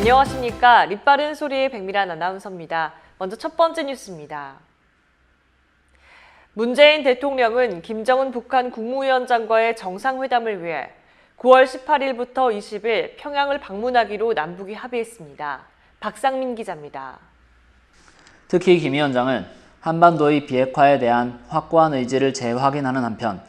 안녕하십니까. 립바른 소리의 백미란 아나운서입니다. 먼저 첫 번째 뉴스입니다. 문재인 대통령은 김정은 북한 국무위원장과의 정상회담을 위해 9월 18일부터 20일 평양을 방문하기로 남북이 합의했습니다. 박상민 기자입니다. 특히 김 위원장은 한반도의 비핵화에 대한 확고한 의지를 재확인하는 한편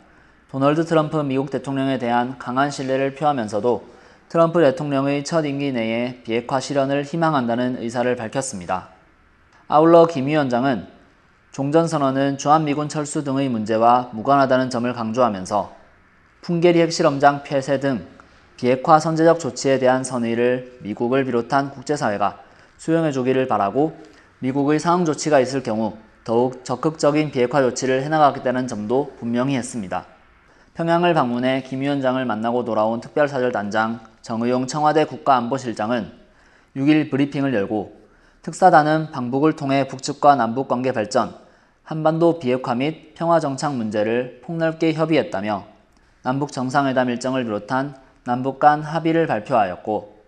도널드 트럼프 미국 대통령에 대한 강한 신뢰를 표하면서도 트럼프 대통령의 첫 임기 내에 비핵화 실현을 희망한다는 의사를 밝혔습니다. 아울러 김 위원장은 종전선언은 주한미군 철수 등의 문제와 무관하다는 점을 강조하면서 풍계리 핵실험장 폐쇄 등 비핵화 선제적 조치에 대한 선의를 미국을 비롯한 국제사회가 수용해주기를 바라고 미국의 상응 조치가 있을 경우 더욱 적극적인 비핵화 조치를 해나가겠다는 점도 분명히 했습니다. 평양을 방문해 김 위원장을 만나고 돌아온 특별사절단장 정의용 청와대 국가안보실장은 6일 브리핑을 열고 특사단은 방북을 통해 북측과 남북 관계 발전, 한반도 비핵화 및 평화 정착 문제를 폭넓게 협의했다며 남북 정상회담 일정을 비롯한 남북 간 합의를 발표하였고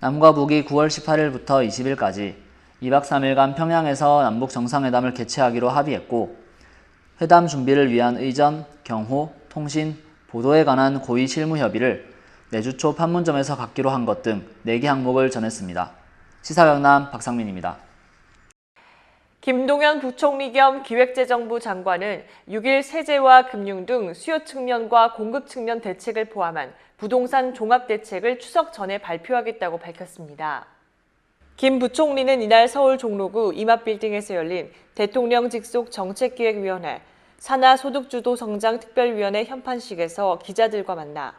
남과 북이 9월 18일부터 20일까지 2박 3일간 평양에서 남북 정상회담을 개최하기로 합의했고 회담 준비를 위한 의전, 경호, 통신, 보도에 관한 고위 실무 협의를 내주 초 판문점에서 갖기로 한 것 등 4개 항목을 전했습니다. 시사경남 박상민입니다. 김동연 부총리 겸 기획재정부 장관은 6일 세제와 금융 등 수요 측면과 공급 측면 대책을 포함한 부동산 종합대책을 추석 전에 발표하겠다고 밝혔습니다. 김 부총리는 이날 서울 종로구 이마빌딩에서 열린 대통령 직속 정책기획위원회 산하소득주도성장특별위원회 현판식에서 기자들과 만나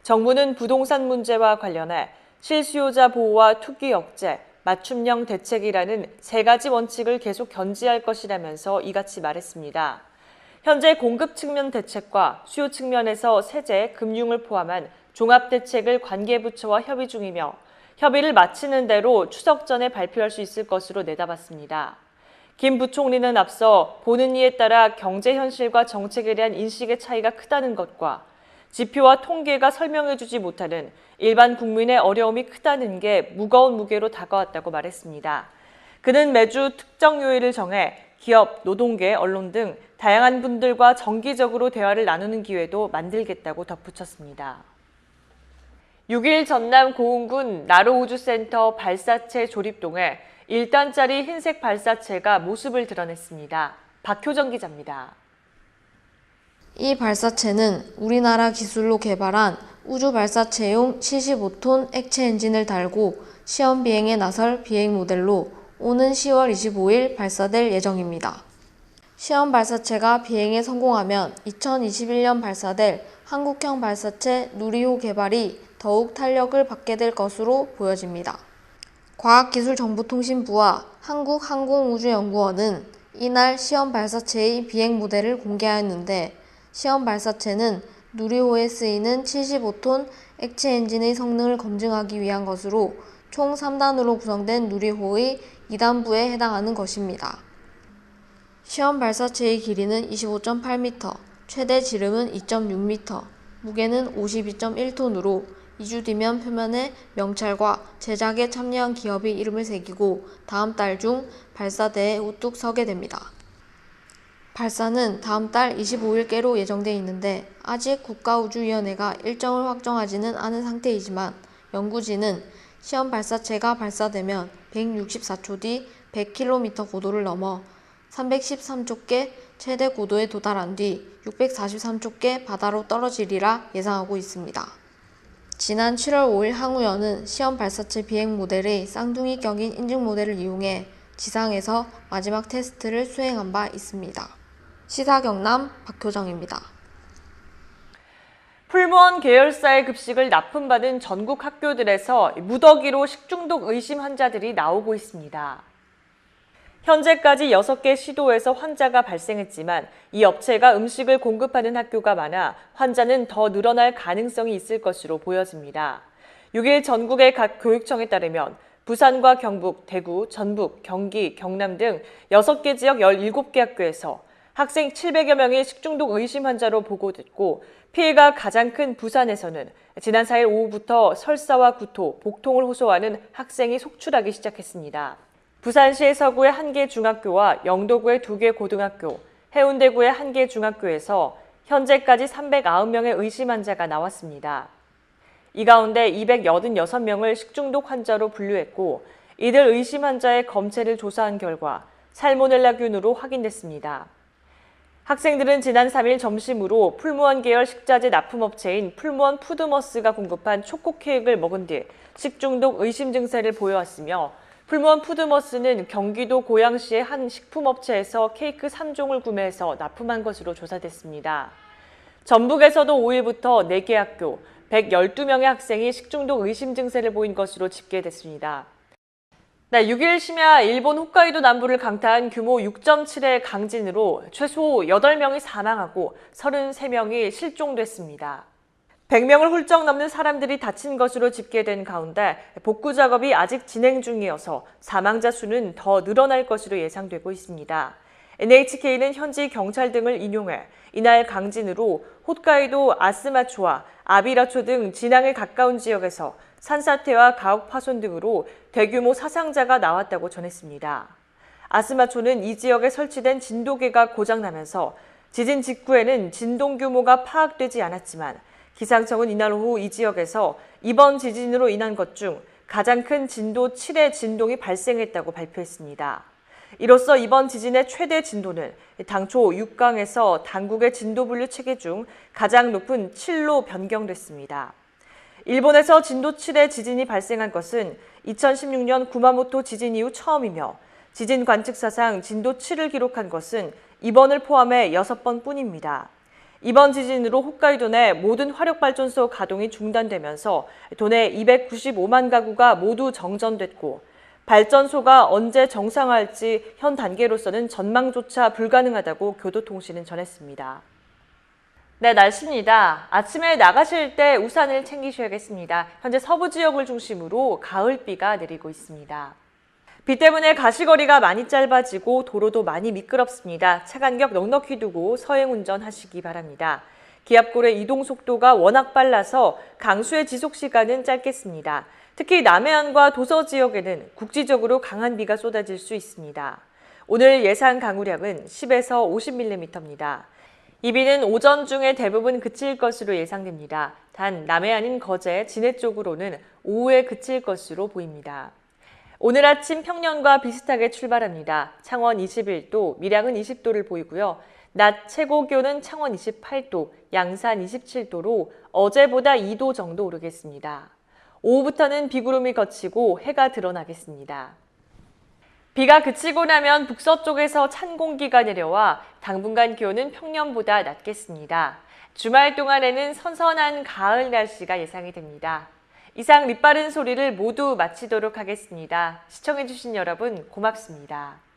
정부는 부동산 문제와 관련해 실수요자 보호와 투기 억제, 맞춤형 대책이라는 3가지 원칙을 계속 견지할 것이라면서 이같이 말했습니다. 현재 공급 측면 대책과 수요 측면에서 세제, 금융을 포함한 종합대책을 관계부처와 협의 중이며 협의를 마치는 대로 추석 전에 발표할 수 있을 것으로 내다봤습니다. 김 부총리는 앞서 보는 이에 따라 경제 현실과 정책에 대한 인식의 차이가 크다는 것과 지표와 통계가 설명해주지 못하는 일반 국민의 어려움이 크다는 게 무거운 무게로 다가왔다고 말했습니다. 그는 매주 특정 요일을 정해 기업, 노동계, 언론 등 다양한 분들과 정기적으로 대화를 나누는 기회도 만들겠다고 덧붙였습니다. 6일 전남 고흥군 나로우주센터 발사체 조립동에 1단짜리 흰색 발사체가 모습을 드러냈습니다. 박효정 기자입니다. 이 발사체는 우리나라 기술로 개발한 우주 발사체용 75톤 액체 엔진을 달고 시험 비행에 나설 비행 모델로 오는 10월 25일 발사될 예정입니다. 시험 발사체가 비행에 성공하면 2021년 발사될 한국형 발사체 누리호 개발이 더욱 탄력을 받게 될 것으로 보여집니다. 과학기술정보통신부와 한국항공우주연구원은 이날 시험 발사체의 비행 모델을 공개하였는데 시험 발사체는 누리호에 쓰이는 75톤 액체 엔진의 성능을 검증하기 위한 것으로 총 3단으로 구성된 누리호의 2단부에 해당하는 것입니다. 시험 발사체의 길이는 25.8m, 최대 지름은 2.6m, 무게는 52.1톤으로 2주 뒤면 표면에 명찰과 제작에 참여한 기업의 이름을 새기고 다음 달 중 발사대에 우뚝 서게 됩니다. 발사는 다음 달 25일께로 예정돼 있는데 아직 국가우주위원회가 일정을 확정하지는 않은 상태이지만 연구진은 시험 발사체가 발사되면 164초 뒤 100km 고도를 넘어 313초께 최대 고도에 도달한 뒤 643초께 바다로 떨어지리라 예상하고 있습니다. 지난 7월 5일 항우연은 시험 발사체 비행 모델의 쌍둥이격인 인증 모델을 이용해 지상에서 마지막 테스트를 수행한 바 있습니다. 시사경남 박효정입니다. 풀무원 계열사의 급식을 납품받은 전국 학교들에서 무더기로 식중독 의심 환자들이 나오고 있습니다. 현재까지 6개 시도에서 환자가 발생했지만 이 업체가 음식을 공급하는 학교가 많아 환자는 더 늘어날 가능성이 있을 것으로 보여집니다. 6일 전국의 각 교육청에 따르면 부산과 경북, 대구, 전북, 경기, 경남 등 6개 지역 17개 학교에서 학생 700여 명이 식중독 의심 환자로 보고됐고 피해가 가장 큰 부산에서는 지난 4일 오후부터 설사와 구토, 복통을 호소하는 학생이 속출하기 시작했습니다. 부산시 서구의 1개 중학교와 영도구의 2개 고등학교, 해운대구의 1개 중학교에서 현재까지 309명의 의심 환자가 나왔습니다. 이 가운데 286명을 식중독 환자로 분류했고 이들 의심 환자의 검체를 조사한 결과 살모넬라균으로 확인됐습니다. 학생들은 지난 3일 점심으로 풀무원 계열 식자재 납품업체인 풀무원 푸드머스가 공급한 초코 케이크를 먹은 뒤 식중독 의심 증세를 보여왔으며 풀무원 푸드머스는 경기도 고양시의 한 식품업체에서 케이크 3종을 구매해서 납품한 것으로 조사됐습니다. 전북에서도 5일부터 4개 학교, 112명의 학생이 식중독 의심 증세를 보인 것으로 집계됐습니다. 6일 심야 일본 홋카이도 남부를 강타한 규모 6.7의 강진으로 최소 8명이 사망하고 33명이 실종됐습니다. 100명을 훌쩍 넘는 사람들이 다친 것으로 집계된 가운데 복구 작업이 아직 진행 중이어서 사망자 수는 더 늘어날 것으로 예상되고 있습니다. NHK는 현지 경찰 등을 인용해 이날 강진으로 홋카이도 아스마초와 아비라초 등 진앙에 가까운 지역에서 산사태와 가옥 파손 등으로 대규모 사상자가 나왔다고 전했습니다. 아스마초는 이 지역에 설치된 진도계가 고장나면서 지진 직후에는 진동 규모가 파악되지 않았지만 기상청은 이날 오후 이 지역에서 이번 지진으로 인한 것 중 가장 큰 진도 7의 진동이 발생했다고 발표했습니다. 이로써 이번 지진의 최대 진도는 당초 6강에서 당국의 진도 분류 체계 중 가장 높은 7로 변경됐습니다. 일본에서 진도 7의 지진이 발생한 것은 2016년 구마모토 지진 이후 처음이며 지진 관측사상 진도 7을 기록한 것은 이번을 포함해 6번 뿐입니다. 이번 지진으로 홋카이도 내 모든 화력발전소 가동이 중단되면서 도내 295만 가구가 모두 정전됐고 발전소가 언제 정상화할지 현 단계로서는 전망조차 불가능하다고 교도통신은 전했습니다. 날씨입니다. 아침에 나가실 때 우산을 챙기셔야겠습니다. 현재 서부 지역을 중심으로 가을비가 내리고 있습니다. 비 때문에 가시거리가 많이 짧아지고 도로도 많이 미끄럽습니다. 차간격 넉넉히 두고 서행 운전하시기 바랍니다. 기압골의 이동 속도가 워낙 빨라서 강수의 지속 시간은 짧겠습니다. 특히 남해안과 도서 지역에는 국지적으로 강한 비가 쏟아질 수 있습니다. 오늘 예상 강우량은 10에서 50mm입니다. 이 비는 오전 중에 대부분 그칠 것으로 예상됩니다. 단 남해안인 거제, 진해 쪽으로는 오후에 그칠 것으로 보입니다. 오늘 아침 평년과 비슷하게 출발합니다. 창원 21도, 밀양은 20도를 보이고요. 낮 최고 기온은 창원 28도, 양산 27도로 어제보다 2도 정도 오르겠습니다. 오후부터는 비구름이 걷히고 해가 드러나겠습니다. 비가 그치고 나면 북서쪽에서 찬 공기가 내려와 당분간 기온은 평년보다 낮겠습니다. 주말 동안에는 선선한 가을 날씨가 예상이 됩니다. 이상 립바른 소리를 모두 마치도록 하겠습니다. 시청해주신 여러분 고맙습니다.